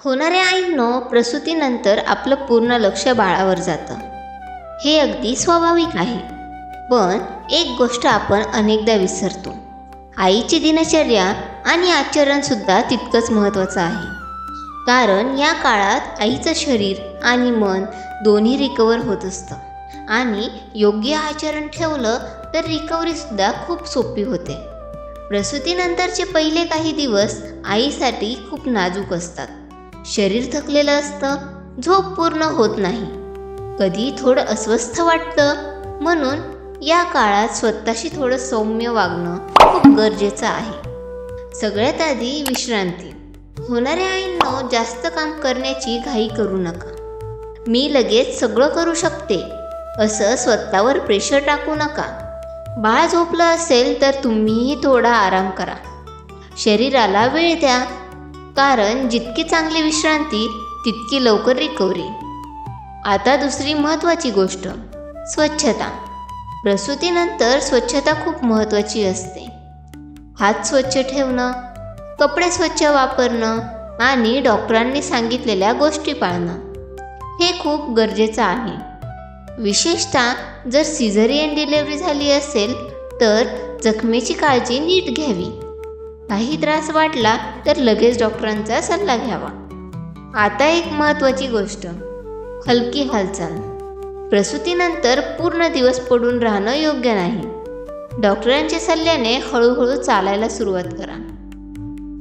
होणाऱ्या आईंनो, प्रसूतीनंतर आपलं पूर्ण लक्ष बाळावर जातं. हे अगदी स्वाभाविक आहे. पण एक गोष्ट आपण अनेकदा विसरतो. आईची दिनचर्या आणि आचरणसुद्धा तितकंच महत्त्वाचं आहे. कारण या काळात आईचं शरीर आणि मन दोन्ही रिकवर होत असतं. आणि योग्य आचरण ठेवलं तर रिकव्हरीसुद्धा खूप सोपी होते. प्रसूतीनंतरचे पहिले काही दिवस आईसाठी खूप नाजूक असतात. शरीर थकलेलं असतं, झोप पूर्ण होत नाही, कधी थोडं अस्वस्थ वाटतं. म्हणून या काळात स्वतःशी थोडं सौम्य वागणं खूप गरजेचं आहे. सगळ्यात आधी विश्रांती. होणाऱ्या आईंनो, जास्त काम करण्याची घाई करू नका. मी लगेच सगळं करू शकते असं स्वतःवर प्रेशर टाकू नका. बाळ झोपलं असेल तर तुम्हीही थोडा आराम करा. शरीराला वेळ द्या, कारण जितकी चांगली विश्रांती तितकी लवकर रिकव्हरी. आता दुसरी महत्त्वाची गोष्ट, स्वच्छता. प्रसूतीनंतर स्वच्छता खूप महत्त्वाची असते. हात स्वच्छ ठेवणं, कपडे स्वच्छ वापरणं आणि डॉक्टरांनी सांगितलेल्या गोष्टी पाळणं हे खूप गरजेचं आहे. विशेषतः जर सिझेरियन डिलिव्हरी झाली असेल तर जखमेची काळजी नीट घ्यावी. काही त्रास वाटला तर लगेच डॉक्टरांचा सल्ला घ्यावा. आता एक महत्त्वाची गोष्ट, हलकी हालचाल. प्रसूतीनंतर पूर्ण दिवस पडून राहणं योग्य नाही. डॉक्टरांच्या सल्ल्याने हळूहळू चालायला सुरुवात करा.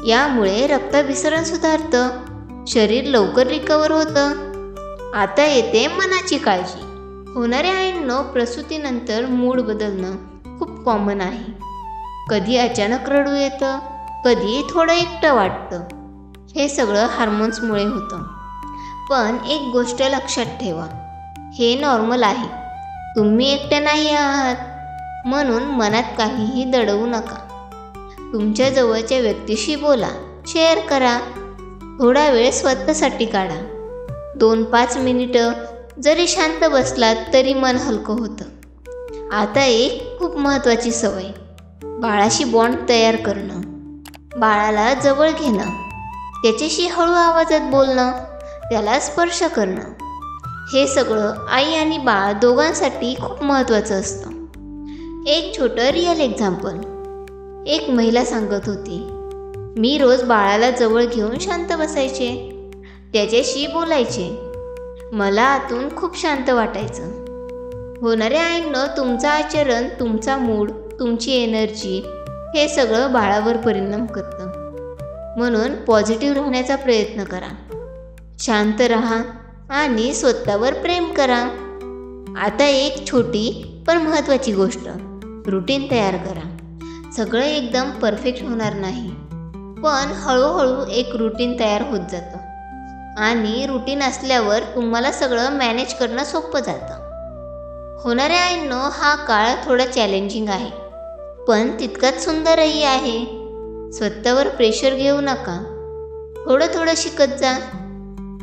यामुळे रक्ताभिसरण सुधारतं, शरीर लवकर रिकवर होतं. आता येते मनाची काळजी. होणाऱ्या आईंनो, प्रसूतीनंतर मूड बदलणं खूप कॉमन आहे. कधी अचानक रडू येतं, कधी थोडं एकटं वाटतं. हे सगळं हार्मोन्समुळे होतं. पण एक गोष्ट लक्षात ठेवा, हे नॉर्मल आहे. तुम्ही एकटे नाही आहात. म्हणून मनात काहीही दडवू नका. तुमच्या जवळच्या व्यक्तीशी बोला, शेअर करा. थोडा वेळ स्वतःसाठी काढा. 2-5 मिनिटं जरी शांत बसलात तरी मन हलकं होतं. आता एक खूप महत्त्वाची सवय, बाळाशी बॉन्ड तयार करणं. बाळाला जवळ घेणं, त्याच्याशी हळू आवाजात बोलणं, त्याला स्पर्श करणं. हे सगळं आई आणि बाळ दोघांसाठी खूप महत्त्वाचं असतं. एक छोटं रिअल एक्झाम्पल. एक महिला सांगत होती, मी रोज बाळाला जवळ घेऊन शांत बसायचे, त्याच्याशी बोलायचे. मला आतून खूप शांत वाटायचं. होणाऱ्या आईंनो, तुमचं आचरण, तुमचा मूड, तुमची एनर्जी हे सगळं बाळावर परिणाम करतं. म्हणून पॉझिटिव्ह राहण्याचा प्रयत्न करा. शांत राहा आणि स्वतःवर प्रेम करा. आता एक छोटी पण महत्त्वाची गोष्ट, रुटीन तयार करा. सगळं एकदम परफेक्ट होणार नाही, पण हळूहळू एक रुटीन तयार होत जातं. आणि रुटीन असल्यावर तुम्हाला सगळं मॅनेज करणं सोपं जातं. होणाऱ्या आईंनो, हा काळ थोडा चॅलेंजिंग आहे, पण तितकाच सुंदरही आहे. स्वतःवर प्रेशर घेऊ नका. थोडं थोडं शिकत जा.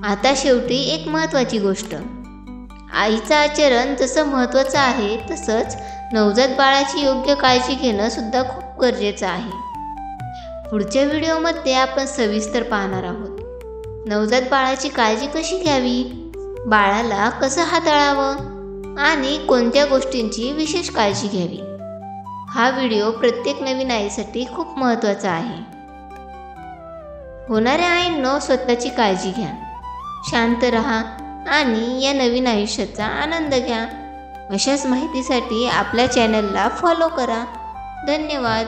आता शेवटी एक महत्त्वाची गोष्ट, आईचं आचरण जसं महत्त्वाचं आहे तसंच नवजात बाळाची योग्य काळजी घेणं सुद्धा खूप गरजेचं आहे. पुढच्या व्हिडिओमध्ये आपण सविस्तर पाहणार आहोत. नवजात बाळाची काळजी कशी घ्यावी, बाळाला कसं हाताळावं आणि कोणत्या गोष्टींची विशेष काळजी घ्यावी. हा व्हिडिओ प्रत्येक नवीन आईसाठी खूप महत्त्वाचा आहे. होणाऱ्या आईंनो, स्वतःची काळजी घ्या, शांत राहा आणि या नवीन आयुष्याचा आनंद घ्या. अशाच माहितीसाठी आपल्या चॅनलला फॉलो करा. धन्यवाद.